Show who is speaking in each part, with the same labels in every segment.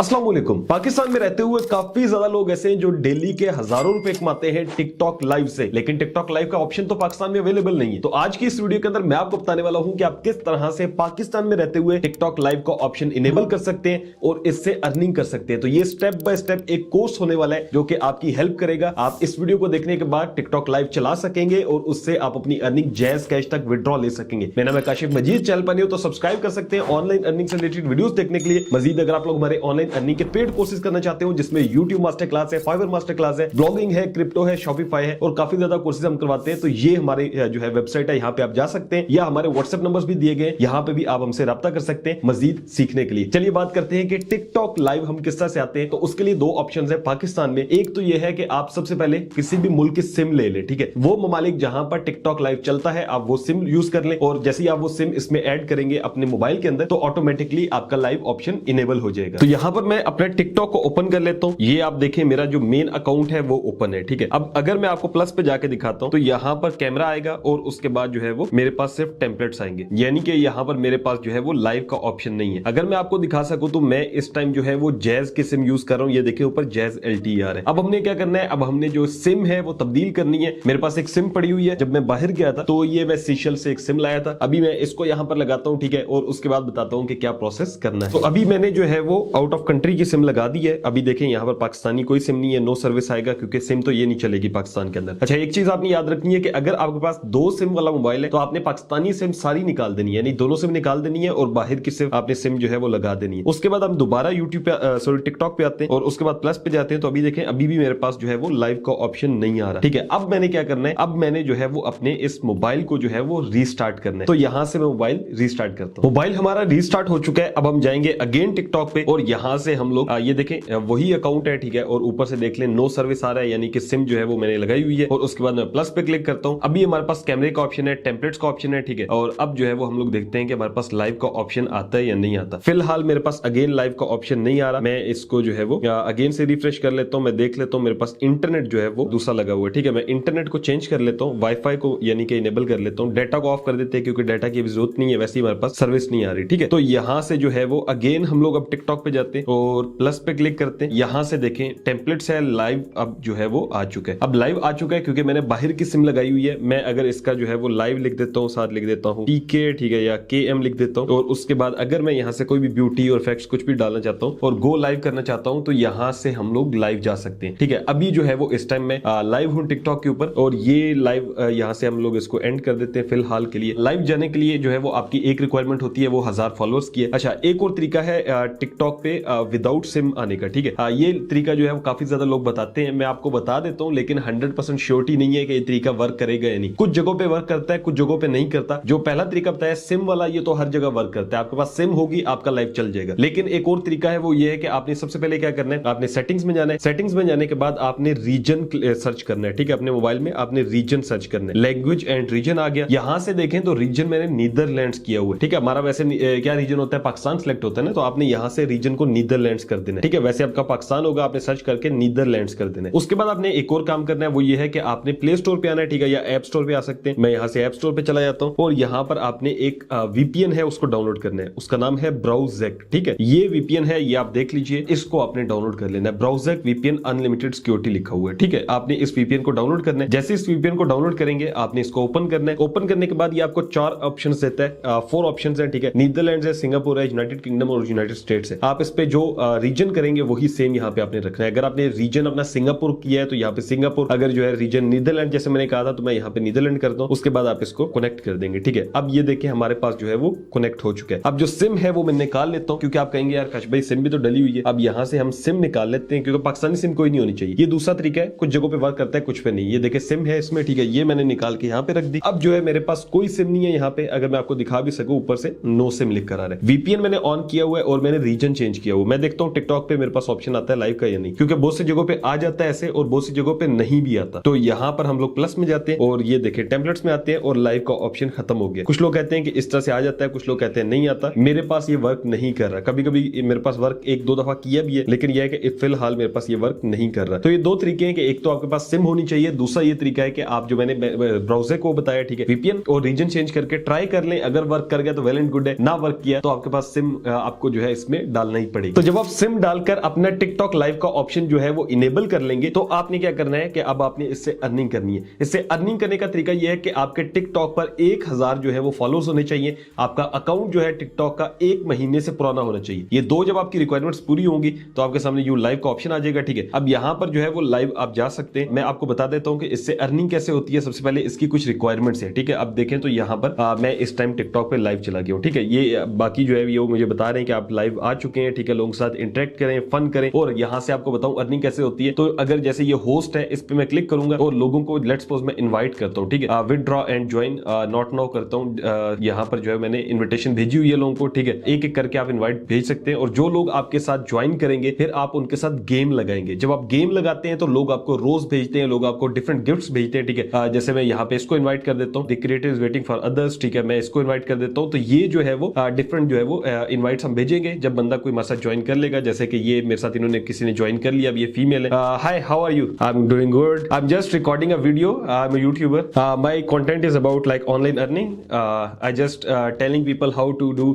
Speaker 1: अस्सलाम वालेकुम। पाकिस्तान में रहते हुए काफी ज्यादा लोग ऐसे हैं जो डेली के हजारों रुपए कमाते हैं टिकटॉक लाइव से, लेकिन टिकटॉक लाइव का ऑप्शन तो पाकिस्तान में अवेलेबल नहीं है। तो आज की इस वीडियो के अंदर मैं आपको बताने वाला हूं कि आप किस तरह से पाकिस्तान में रहते हुए टिकटॉक लाइव का ऑप्शन इनेबल कर सकते हैं और इससे अर्निंग कर सकते हैं। तो ये स्टेप बाय स्टेप एक कोर्स होने वाला है जो कि आपकी हेल्प करेगा। आप इस वीडियो को देखने के बाद टिकटॉक लाइव चला सकेंगे और उससे आप अपनी अर्निंग जैज कैश तक विड्रॉ ले सकेंगे। मेरा नाम है काशिफ मजीद। चैनल पर नहीं हो तो सब्सक्राइब कर सकते हैं ऑनलाइन अर्निंग से रिलेटेड वीडियोस देखने के लिए। मजीद अगर आप लोग हमारे ऑनलाइन अर्निंग के पेड कोर्सेज करना चाहते हो जिसमें YouTube मास्टर क्लास है, फाइवर मास्टर क्लास है, ब्लॉगिंग है, क्रिप्टो है, शॉपिफाई है और काफी ज्यादा कोर्सेज हम करवाते हैं, तो ये हमारे जो है वेबसाइट है, यहाँ पे आप जा सकते हैं या हमारे व्हाट्सएप नंबर्स भी दिए गए, यहाँ पे भी आप हमसे राब्ता कर सकते हैं मजीद सीखने के लिए। चलिए बात करते हैं कि टिकटॉक लाइव हम किस तरह से आते हैं। तो उसके लिए दो ऑप्शन है पाकिस्तान में। एक तो ये है कि आप सबसे पहले किसी भी मुल्क की सिम ले ले, ठीक है। वो ममालिक जहां पर टिकटॉक लाइव चलता है आप वो सिम यूज कर ले और जैसे ही आप वो सिम इसमें ऐड करेंगे अपने मोबाइल के अंदर तो ऑटोमेटिकली आपका लाइव ऑप्शन इनेबल हो जाएगा। तो यहां पर मैं अपना टिकटॉक को ओपन कर लेता हूं। ये आप देखें मेरा जो मेन अकाउंट है वो ओपन है, ठीक है। अब अगर मैं आपको प्लस पे जाके दिखाता हूं तो यहां पर कैमरा आएगा और उसके बाद जो है वो मेरे पास सिर्फ टेम्पलेट्स आएंगे, यानी कि यहां पर मेरे पास जो है वो लाइव का ऑप्शन नहीं है। अगर मैं आपको दिखा सकूं तो मैं इस टाइम जो है वो जैज की सिम यूज कर रहा हूं। ये देखिए ऊपर जैज LTR है। अब हमने क्या करना है, अब हमने जो सिम है वो तब्दील करनी है। मेरे पास एक सिम पड़ी हुई है, जब मैं बाहर गया था तो ये मैं सीशल से एक सिम लाया था। अभी मैं इसको यहां पर लगाता हूं, ठीक है, और उसके बाद बताता हूं कि क्या प्रोसेस करना है। तो अभी मैंने जो है वो आउट ऑफ कंट्री की सिम लगा दी है। अभी देखें यहाँ पर पाकिस्तानी कोई सिम नहीं है, नो सर्विस आएगा क्योंकि सिम तो ये नहीं चलेगी पाकिस्तान के अंदर। अच्छा, एक चीज आपने याद रखनी है कि अगर आपके पास दो सिम वाला मोबाइल है तो आपने पाकिस्तानी सिम सारी निकाल देनी है, यानी दोनों सिम निकाल देनी है और बाहर की सिम आपने सिम जो है वो लगा देनी है। उसके बाद हम दोबारा यूट्यूब पे सॉरी टिकटॉक पे आते हैं और उसके बाद प्लस पे जाते हैं। तो अभी देखें अभी भी मेरे पास जो है वो लाइव का ऑप्शन नहीं आ रहा, ठीक है। अब मैंने क्या करना है, अब मैंने जो है वो अपने इस मोबाइल को जो है वो रीस्टार्ट करना है। तो यहां से मैं मोबाइल रीस्टार्ट करता हूं। मोबाइल हमारा रीस्टार्ट हो चुका है। अब हम जाएंगे अगेन टिकटॉक पे और यहां से हम लोग ये देखें वही अकाउंट है, ठीक है, और ऊपर से देख लें नो सर्विस आ रहा है, यानी कि सिम जो है वो मैंने लगाई हुई है। और उसके बाद मैं प्लस पे क्लिक करता हूं। अभी हमारे पास कैमरे का ऑप्शन है, टेम्पलेट्स का ऑप्शन है, ठीक है। और अब जो है वो हम लोग देखते हैं कि हमारे पास लाइव का ऑप्शन आता है या नहीं आता। फिलहाल मेरे पास अगेन लाइव का ऑप्शन नहीं आ रहा। मैं इसको जो है वो अगेन से रिफ्रेश कर लेता हूं। मैं देख लेता हूं मेरे पास इंटरनेट जो है वो दूसरा लगा हुआ है, ठीक है। मैं इंटरनेट को चेंज कर लेता हूं, वाईफाई को यानी कि इनेबल कर लेता हूं। डाटा को ऑफ कर देते हैं क्योंकि डाटा की जरूरत नहीं है, वैसे ही हमारे पास सर्विस नहीं आ रही, ठीक है। तो यहां से जो है वो अगेन हम लोग अब टिकटॉक पे जाते हैं और प्लस पे क्लिक करते हैं। यहां से देखें टेम्पलेट्स है, लाइव अब जो है वो आ चुका है। अब लाइव आ चुका है क्योंकि मैंने बाहर की सिम लगाई हुई है। मैं अगर इसका जो है वो लाइव लिख देता हूं, साथ लिख देता हूं TK, ठीक है, या KM लिख देता हूं और उसके बाद अगर मैं यहां से कोई भी ब्यूटी और फैक्ट्स कुछ भी डालना चाहता हूं और गो लाइव करना चाहता हूं तो यहां से हम लोग लाइव जा सकते हैं, ठीक है। अभी जो है वो इस टाइम में लाइव हूं टिकटॉक के ऊपर और ये लाइव यहां से हम लोग इसको एंड कर देते हैं फिलहाल के लिए। लाइव जाने के लिए जो है वो आपकी एक रिक्वायरमेंट होती है, वो 1000 फॉलोअर्स की है। अच्छा, एक और तरीका है टिकटॉक पे विदाउट सिम आने का, ठीक है। ये तरीका जो है वो काफी ज्यादा लोग बताते हैं, मैं आपको बता देता हूं, लेकिन 100% श्योरिटी नहीं है कि ये तरीका वर्क करेगा या नहीं। कुछ जगहों पे वर्क करता है, कुछ जगहों पे नहीं करता। जो पहला तरीका बताया सिम वाला, ये तो हर जगह वर्क करता है। आपके पास सिम होगी आपका लाइव चल जाएगा। लेकिन एक और तरीका है, वो ये है कि आपने सबसे पहले क्या करना है, आपने सेटिंग्स में जाना है। सेटिंग्स में जाने के बाद आपने रीजन सर्च करना है, ठीक है। अपने मोबाइल में आपने रीजन सर्च करना है। लैंग्वेज एंड रीजन आ गया। यहां से देखें तो रीजन मैंने नीदरलैंड्स किया हुआ है, ठीक है। हमारा वैसे क्या रीजन होता है, पाकिस्तान सिलेक्ट होता है ना, तो आपने यहां से रीजन को नीदरलैंड्स कर देना है, ठीक है। वैसे आपका पाकिस्तान होगा, आपने सर्च करके नीदरलैंड्स कर देना है। उसके बाद आपने एक और काम करना है, वो ये है कि आपने प्ले स्टोर पे आना है, ठीक है, या ऐप स्टोर पे आ सकते हैं। मैं यहां से ऐप स्टोर पे चला जाता हूं और यहां पर आपने एक VPN है उसको डाउनलोड करना है। उसका नाम है ब्राउजेक्ट, ठीक है। ये VPN है, ये आप देख लीजिए, इसको आपने डाउनलोड कर लेना है। ब्राउजेक्ट VPN अनलिमिटेड सिक्योरिटी लिखा हुआ है, ठीक है। आपने इस VPN को डाउनलोड करना है। जैसे इस VPN को डाउनलोड करेंगे आपने इसको ओपन करना है। ओपन करने के बाद ये आपको 4 ऑप्शंस देता है, 4 ऑप्शंस है, ठीक है। नीदरलैंड्स है, सिंगापुर है, यूनाइटेड किंगडम और यूनाइटेड स्टेट्स है। आप इस पे जो रीजन करेंगे वही सेम यहाँ पे आपने रखना है। अगर आपने रीजन अपना सिंगापुर किया है तो यहाँ पे सिंगापुर, अगर जो है रीजन नीदरलैंड जैसे मैंने कहा था तो मैं यहाँ पे नीदरलैंड करता हूँ। उसके बाद आप इसको कनेक्ट कर देंगे, ठीक है। अब ये देखिए हमारे पास जो है वो कनेक्ट हो चुका है। अब जो सिम है वो मैं निकाल लेता हूँ क्योंकि आप कहेंगे यार काश भाई सिम भी तो डली हुई है। अब यहाँ से हम सिम निकाल लेते हैं क्योंकि पाकिस्तानी सिम कोई नहीं होनी चाहिए। ये दूसरा तरीका है, कुछ जगहों पे वर्क करता है कुछ पे नहीं। ये देखिए सिम है इसमें, ठीक है, ये मैंने निकाल के यहाँ पे रख दी। अब जो है मेरे पास कोई सिम नहीं है यहाँ पे। अगर मैं आपको दिखा भी सकूं, ऊपर से नो सिम लिख कर आ रहा है। VPN मैंने ऑन किया हुआ है और मैंने रीजन चेंज किया हुआ। मैं देखता हूँ टिकटॉक पे मेरे पास ऑप्शन आता है लाइव का या नहीं, क्योंकि बहुत सी जगहों पे आ जाता है ऐसे और बहुत सी जगहों पे नहीं भी आता। तो यहाँ पर हम लोग प्लस में जाते हैं और ये देखें टेम्पलेट्स में आते हैं और लाइव का ऑप्शन खत्म हो गया। कुछ लोग कहते हैं कि इस तरह से आ जाता है, कुछ लोग कहते हैं नहीं आता। मेरे पास ये वर्क नहीं कर रहा। कभी कभी मेरे पास वर्क 1-2 दफा किया भी है, लेकिन यह है कि फिलहाल मेरे पास ये वर्क नहीं कर रहा। तो ये दो तरीके हैं कि एक तो आपके पास सिम होनी चाहिए, दूसरा ये तरीका है कि आप जो मैंने ब्राउजर को बताया, ठीक है, VPN और रीजन चेंज करके ट्राई कर लें। अगर वर्क कर गया तो वेल एंड गुड है, ना वर्क किया तो आपके पास सिम आपको जो है इसमें डालना ही पड़ेगी। तो जब आप सिम डालकर अपना टिकटॉक लाइव का ऑप्शन जो है वो इनेबल कर लेंगे तो आपने क्या करना है कि अब आपने इससे अर्निंग करनी है। इससे अर्निंग करने का तरीका यह है कि आपके टिकटॉक पर 1000 जो है वो फॉलोअर्स होने चाहिए, आपका अकाउंट जो है टिकटॉक का 1 महीने से पुराना होना चाहिए। ये दो जब आपकी रिक्वायरमेंट्स पूरी होंगी तो आपके सामने यू लाइव का ऑप्शन आ जाएगा। ठीक है, अब यहां पर जो है वो लाइव आप जा सकते हैं। मैं आपको बता देता हूं कि इससे अर्निंग कैसे होती है। सबसे पहले इसकी कुछ रिक्वायरमेंट्स है। ठीक है, अब देखें तो यहां पर मैं इस टाइम टिकटॉक पे लाइव चला गया हूं। ठीक है, ये बाकी जो है ये मुझे बता रहे हैं कि आप लाइव आ चुके हैं। ठीक है, लोगों के साथ इंटरेक्ट करें, फन करें, और यहां से आपको बताऊं अर्निंग कैसे होती है। तो अगर जैसे ये होस्ट है, इस पे मैं क्लिक करूंगा और लोगों को लेट्स सपोज मैं इनवाइट करता हूं। ठीक है, withdraw and join not now करता हूं। यहां पर जो है मैंने इन्विटेशन भेजी हुई है लोगों को। ठीक है, एक एक करके आप इनवाइट भेज सकते हैं और जो लोग आपके साथ ज्वाइन करेंगे फिर आप उनके साथ गेम लगाएंगे। जब आप गेम लगाते हैं तो लोग आपको रोज भेजते हैं, लोग आपको डिफरेंट गिफ्ट्स भेजते हैं। ठीक है, जैसे मैं यहाँ पे इसको इनवाइट कर देता हूँ, the creator is waiting for others. ठीक है, मैं इसको इनवाइट कर देता हूँ। तो ये जो है वो डिफरेंट जो है वो इनवाइट्स हम भेजेंगे जब बंदा कोई हमारे साथ ज्वाइन कर लेगा। जैसे कि ये मेरे साथ इन्होंने किसी ने ज्वाइन कर लिया, अब ये फीमेल है। Hi, how are you? I am doing good, I am just recording a video, I am a YouTuber, my content is about like online earning, I just telling people how to do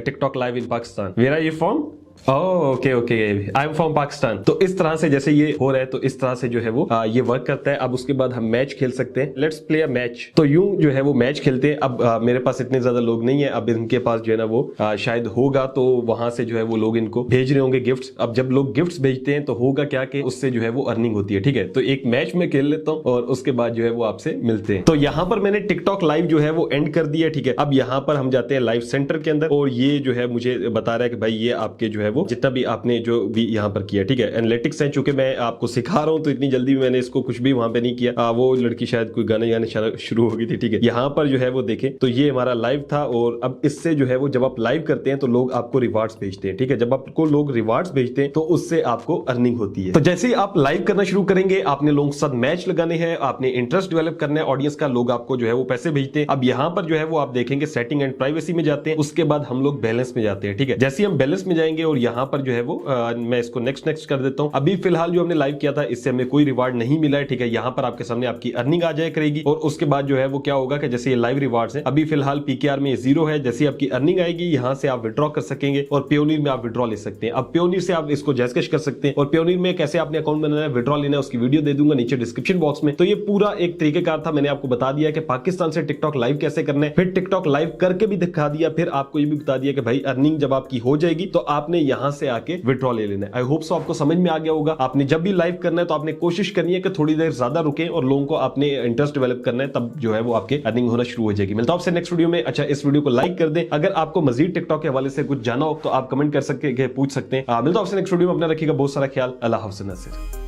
Speaker 1: TikTok live in Pakistan. Where are you from? Okay okay, I am from Pakistan. तो इस तरह से जैसे ये हो रहा है तो इस तरह से जो है वो ये वर्क करता है। अब उसके बाद हम मैच खेल सकते हैं। Let's play a match. तो यूं जो है वो मैच खेलते हैं। अब मेरे पास इतने ज्यादा लोग नहीं है, अब इनके पास जो है ना वो शायद होगा, तो वहां से जो है वो लोग इनको भेज रहे होंगे गिफ्ट्स। अब जब लोग गिफ्ट्स भेजते हैं तो होगा क्या कि उससे जो है वो अर्निंग होती है। ठीक है, तो एक मैच में खेल लेता हूँ और उसके बाद जो है वो आपसे मिलते हैं। तो यहाँ पर मैंने टिकटॉक लाइव जो है वो एंड कर दिया। ठीक है, अब यहाँ पर हम जाते हैं लाइव सेंटर के अंदर और ये जो है मुझे बता रहा है कि भाई ये आपके जो है वो जितना भी आपने जो भी यहाँ पर किया। ठीक है, एनालिटिक्स है, चूंकि मैं आपको सिखा रहा हूं तो इतनी जल्दी मैंने इसको कुछ भी वहां पे नहीं किया। वो लड़की शायद कोई गाने गाने शुरू हो गई थी। ठीक है, यहाँ पर जो है वो देखें तो ये हमारा लाइव था और अब इससे जो है वो जब आप लाइव करते हैं तो लोग आपको रिवार्ड्स भेजते हैं। ठीक है, जब आपको लोग रिवार्ड्स भेजते हैं तो उससे आपको अर्निंग होती है। तो जैसे ही आप लाइव करना शुरू करेंगे, आपने लोगों के साथ मैच लगाने हैं, आपने इंटरेस्ट डेवलप करना है ऑडियंस का, लोग आपको जो है वो पैसे भेजते हैं। अब यहाँ पर जो है वो आप देखेंगे सेटिंग एंड प्राइवेसी में जाते हैं, उसके बाद हम लोग बैलेंस में जाते हैं। ठीक है, जैसे हम बैलेंस में जाएंगे और यहाँ पर जो है वो मैं इसको नेक्स्ट कर देता हूं। अभी फिलहाल जो हमने लाइव किया था इससे हमें कोई रिवार्ड नहीं मिला है। ठीक है, यहां पर आपके सामने आपकी अर्निंग आ जाए करेगी और उसके बाद जो है वो क्या होगा कि जैसे ये लाइव रिवार्ड्स है, अभी फिलहाल पीकेआर में 0 है। जैसे आपकी अर्निंग आएगी यहां से आप विड्रॉ कर सकेंगे और पेयोनीर में आप विड्रॉ ले सकते हैं। अब पेयोनीर से आप इसको जैसकश कर सकते हैं और पेयोनीर में कैसे आपने अकाउंट बनाना है, विड्रॉ लेना है, उसकी वीडियो दे दूंगा नीचे डिस्क्रिप्शन बॉक्स में। तो ये पूरा एक तरीकेकार था, मैंने आपको बता दिया कि पाकिस्तान से टिकटॉक लाइव कैसे करना है, फिर टिकटॉक लाइव करके भी दिखा दिया, फिर आपको ये भी बता दिया कि भाई अर्निंग जब आपकी हो जाएगी तो आपने यहां से आके विड्रॉ ले लेना है। आई होप सो आपको समझ में आ गया होगा। आपने जब भी लाइव करना है तो आपने कोशिश करनी है कि थोड़ी देर ज्यादा रुके और लोगों को आपने इंटरेस्ट डेवलप करना है, तब जो है वो आपके अर्निंग होना शुरू हो जाएगी। मिलता हूं आपसे नेक्स्ट वीडियो में। अच्छा, इस वीडियो को लाइक कर दें। अगर आपको मजीद टिकटॉक के हवाले से कुछ जाना हो तो आप कमेंट कर सकते हैं, पूछ सकते हैं। मिलता हूं आपसे नेक्स्ट वीडियो में। अपना रखिएगा बहुत सारा ख्याल। अल्लाह हाफ़िज़।